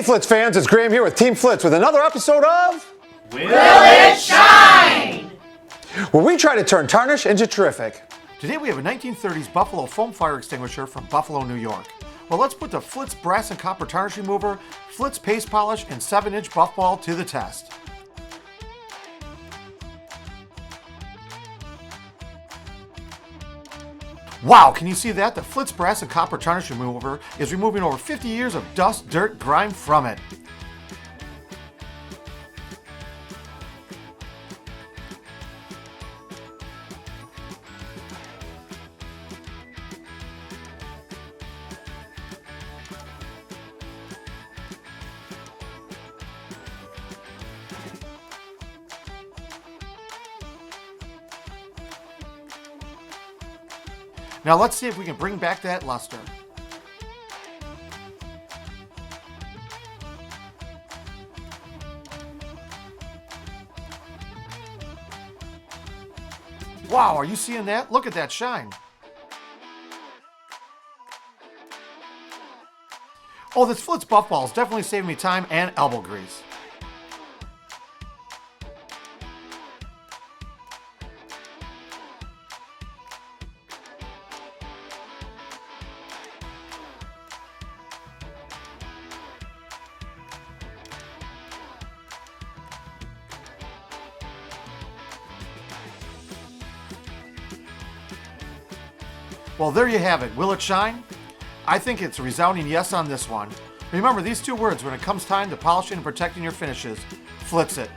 Hey Flitz fans, it's Graham here with Team Flitz with another episode of Will It Shine? where we try to turn Tarnish into terrific. Today we have a 1930s Buffalo foam fire extinguisher from Buffalo, New York. Well, let's put the Flitz brass and copper tarnish remover, Flitz paste polish, and 7-inch buff ball to the test. Wow, can you see that? The Flitz brass and copper tarnish remover is removing over 50 years of dust, dirt, grime from it. Now let's see if we can bring back that luster. Wow, are you seeing that? Look at that shine. Oh, this Flitz buff ball is definitely saving me time and elbow grease. Well, there you have it. Will it shine? I think it's a resounding yes on this one. Remember these two words when it comes time to polishing and protecting your finishes. Flitz it.